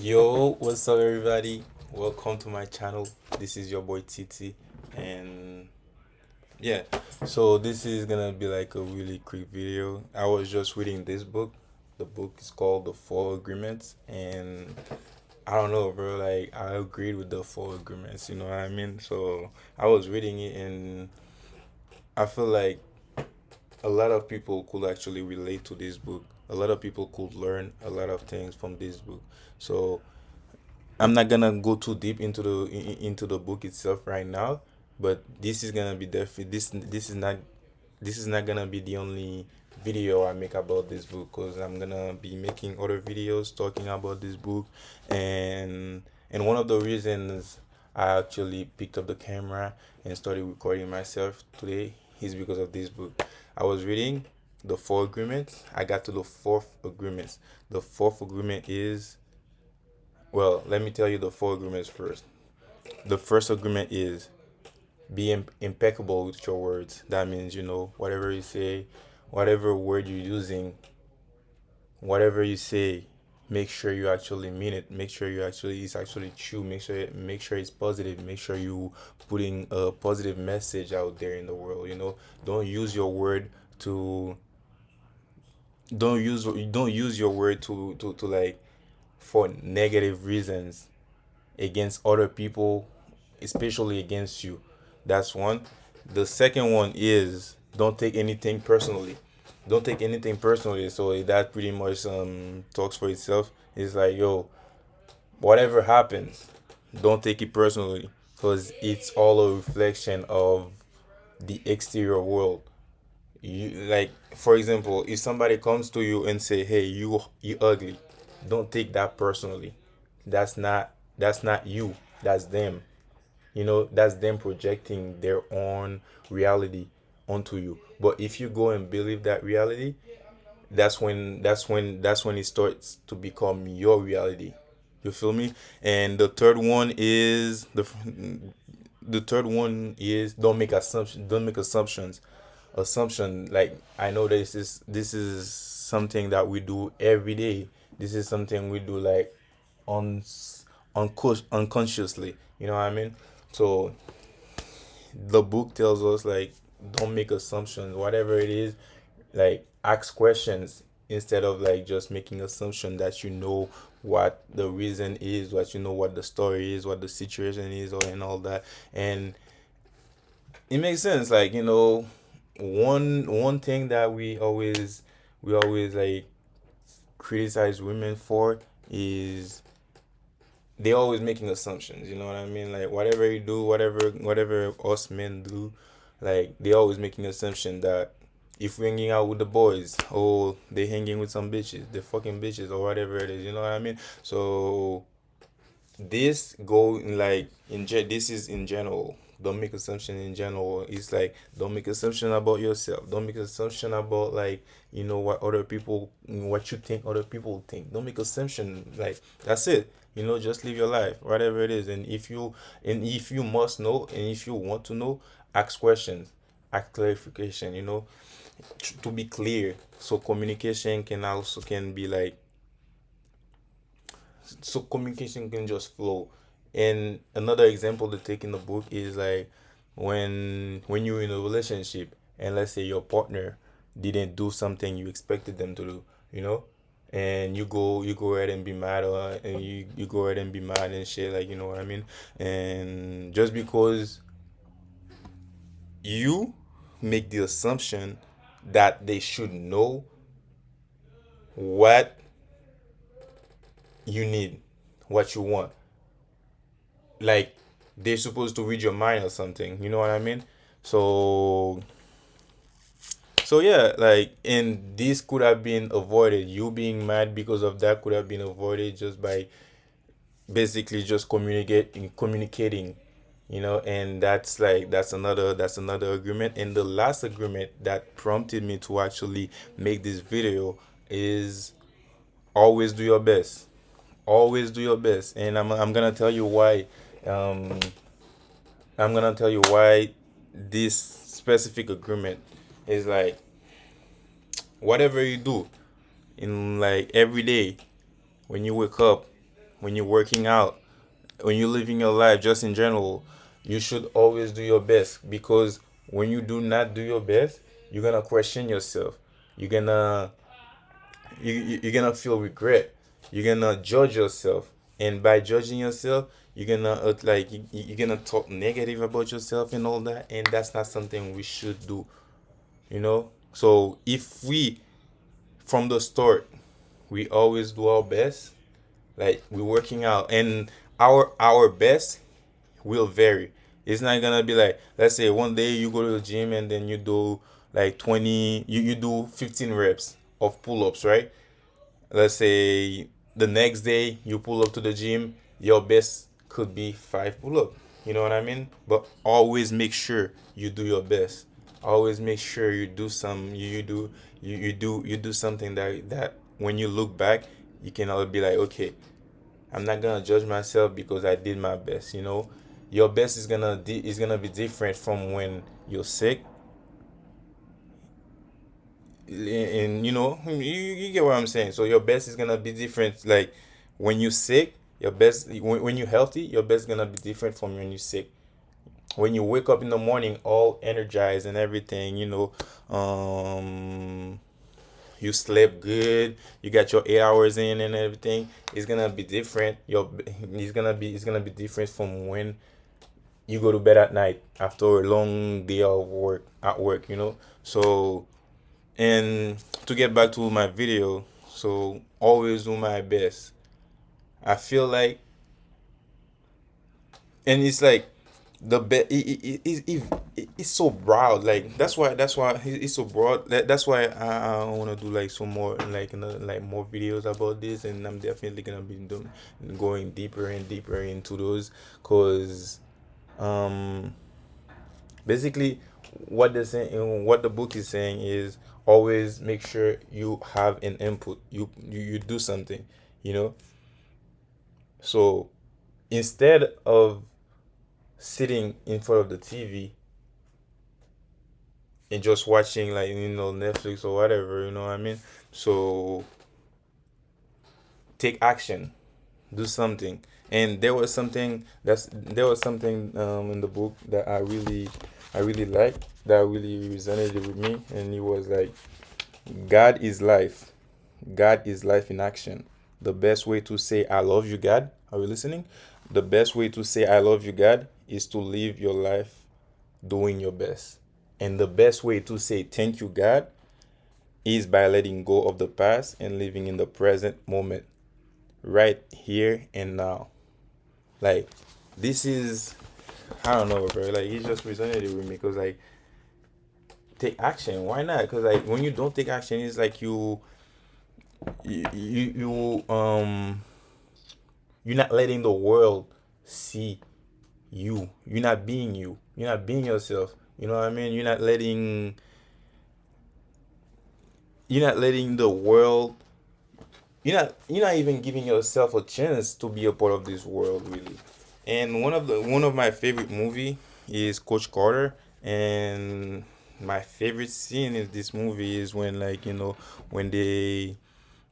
Yo, what's up, everybody? Welcome to my channel. This is your boy Titi, and yeah, so this is gonna be like a really quick video. I was just reading this book. The book is called The Four Agreements, and I don't know, bro. Like, I agreed with the Four Agreements, you know what I mean? So I was reading it, and I feel like a lot of people could actually relate to this book. A lot of people could learn a lot of things from this book. So I'm not gonna go too deep into into the book itself right now, but this is gonna be definitely this is not gonna be the only video I make about this book, because I'm gonna be making other videos talking about this book, and one of the reasons I actually picked up the camera and started recording myself today is because of this book. I was reading the four agreements. I got to the fourth agreement. The fourth agreement is, well, let me tell you the four agreements first. The first agreement is be impeccable with your words. That means, whatever you say, whatever word you're using, whatever you say, make sure you actually mean it. Make sure you actually it's actually true. Make sure it's positive. Make sure you putting a positive message out there in the world. Don't use your word to don't use your word to like for negative reasons against other people, especially against you. That's one. The second one is don't take anything personally. Don't take anything personally. So that pretty much talks for itself. It's like, yo, whatever happens, don't take it personally, because it's all a reflection of the exterior world. You, like, for example, if somebody comes to you and say, hey, you ugly, don't take that personally. That's not you, that's them. That's them projecting their own reality onto you. But if you go and believe that reality, that's when it starts to become your reality. You feel me? And the third one is don't make assumptions. Assumption, like, I know this is something that we do every day. This is something we do, like, on unconsciously, you know what I mean? So the book tells us, like, don't make assumptions, whatever it is. Like, ask questions instead of, like, just making assumption that what the reason is, what the story is, what the situation is, or and all that. And it makes sense, like, one thing that we always like criticize women for is they always making assumptions. You know what I mean? Like, whatever you do, whatever us men do, like, they always making assumption that if we're hanging out with the boys, oh, they hanging with some bitches, they fucking bitches, or whatever it is. You know what I mean? So this go in, like, this is in general. Don't make assumption in general. It's like, don't make assumption about yourself. Don't make assumption about, like, what you think other people think. Don't make assumption, like, that's it. Just live your life, whatever it is. And if you must know, and if you want to know, ask questions, ask clarification, to be clear, so communication can be like, so communication can just flow. And another example to take in the book is, like, when you're in a relationship, and let's say your partner didn't do something you expected them to do, and you go ahead and be mad, and you go ahead and be mad and shit, like, you know what I mean? And just because you make the assumption that they should know what you need, what you want, like, they're supposed to read your mind or something, you know what I mean? So so yeah, like, and this could have been avoided. You being mad because of that could have been avoided just by basically just communicating. And that's another agreement. And the last agreement that prompted me to actually make this video is always do your best. Always do your best. And I'm gonna tell you why. um I'm gonna tell you why this specific agreement is, like, whatever you do in, like, every day, when you wake up, when you're working out, when you're living your life, just in general, you should always do your best, because when you do not do your best, you're gonna question yourself. You're gonna you're gonna feel regret. You're gonna judge yourself, and by judging yourself, you're gonna you're gonna talk negative about yourself and all that, and that's not something we should do. You know. So if we, from the start, we always do our best, like we're working out, and our best will vary. It's not gonna be like, let's say one day you go to the gym and then you do like 20, you do 15 reps of pull-ups, right? Let's say the next day you pull up to the gym, your best could be 5 pull-up. You know what I mean? But always make sure you do your best. Always make sure you do some you do something that when you look back, you can always be like, okay, I'm not gonna judge myself because I did my best. Your best is gonna be different from when you're sick, and you get what I'm saying. So your best is gonna be different. Like when you're sick, your best when you're healthy, your best is gonna be different from when you're sick. When you wake up in the morning, all energized and everything, you slept good, you got your 8 hours in and everything. It's gonna be different. It's gonna be different from when you go to bed at night after a long day of work at work. So, and to get back to my video, so always do my best. I feel like, and it's like the best. It's so broad. Like that's why it's so broad. That's why I want to do like some more, like like more videos about this, and I'm definitely gonna be doing, going deeper and deeper into those, cause um basically what the book is saying is always make sure you have an input. You do something, you know. So instead of sitting in front of the TV and just watching, like, Netflix or whatever, you know what I mean? So take action, do something. And there was something in the book that I really liked, that really resonated with me, and it was like, God is life. God is life in action. The best way to say I love you, God. Are you listening? The best way to say I love you, God, is to live your life doing your best. And the best way to say thank you, God, is by letting go of the past and living in the present moment, right here and now. Like, this is, I don't know, bro. Like, it just resonated with me, because, like, take action. Why not? Because, like, when you don't take action, it's like you're not letting the world see you. You're not being you. You're not being yourself. You know what I mean? You're not letting the world. You're not even giving yourself a chance to be a part of this world, really. And one of my favorite movie is Coach Carter, and my favorite scene in this movie is when, like, when they,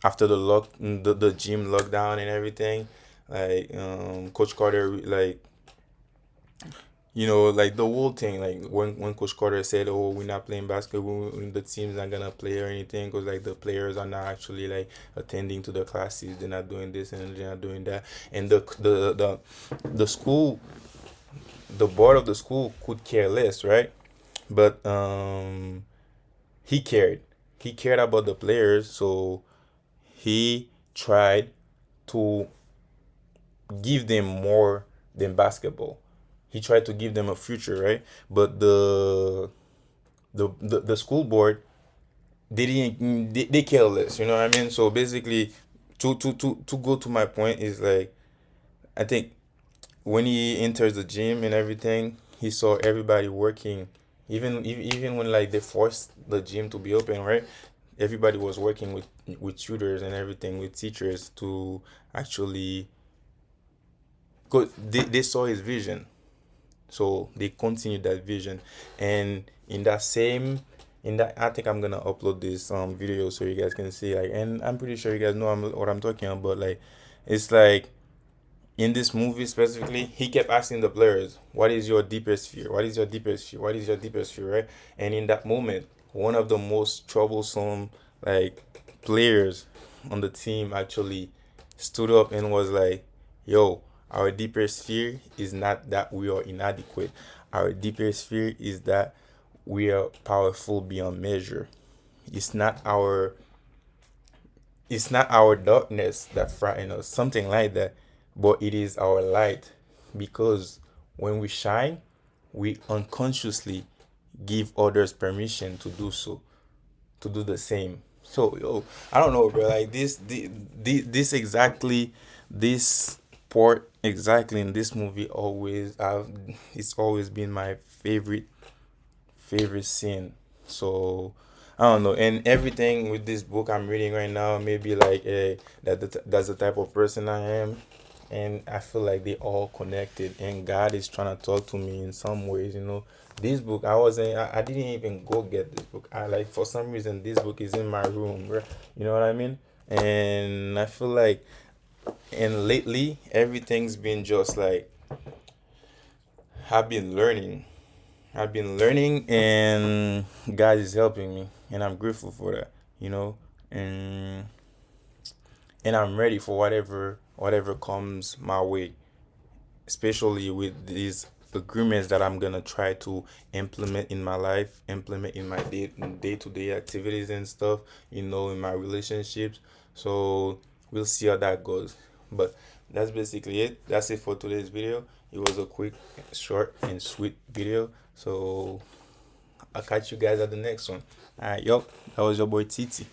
after the gym lockdown and everything, like, Coach Carter, like, like the whole thing, like when Coach Carter said, "Oh, we're not playing basketball. The team's not gonna play or anything, because, like, the players are not actually, like, attending to the classes. They're not doing this and they're not doing that." And the school, the board of the school could care less, right? But he cared. He cared about the players, so he tried to give them more than basketball. He tried to give them a future, right? But the school board, they care less. You know what I mean? So basically, to go to my point is, like, I think when he enters the gym and everything, he saw everybody working. Even when, like, they forced the gym to be open, right? Everybody was working with tutors and everything, with teachers, to actually, because they saw his vision, so they continued that vision. And in that, I think I'm gonna upload this video so you guys can see, like, and I'm pretty sure you guys know what I'm talking about. Like, it's like in this movie specifically, he kept asking the players, "What is your deepest fear? What is your deepest fear? What is your deepest fear?" Right? And in that moment, one of the most troublesome like players on the team actually stood up and was like, "Yo, our deepest fear is not that we are inadequate. Our deepest fear is that we are powerful beyond measure. It's not our it's not our darkness that frightens us, something like that, but it is our light. Because when we shine, we unconsciously give others permission to do so, to do the same. So, yo, I don't know, bro. Like this exactly, this part exactly in this movie it's always been my favorite scene. So I don't know, and everything with this book I'm reading right now, maybe like that's the type of person I am, and I feel like they all connected, and God is trying to talk to me in some ways. This book I didn't even go get this book. I like for some reason this book is in my room, bro. You know what I mean? And I feel like, and lately everything's been just like I've been learning and God is helping me, and I'm grateful for that, you know, and I'm ready for whatever comes my way, especially with these agreements that I'm gonna try to implement in my life, implement in my to day activities and stuff, in my relationships. So we'll see how that goes. But that's basically it. That's it for today's video. It was a quick, short, and sweet video. So I'll catch you guys at the next one. All right, yo, that was your boy Titi.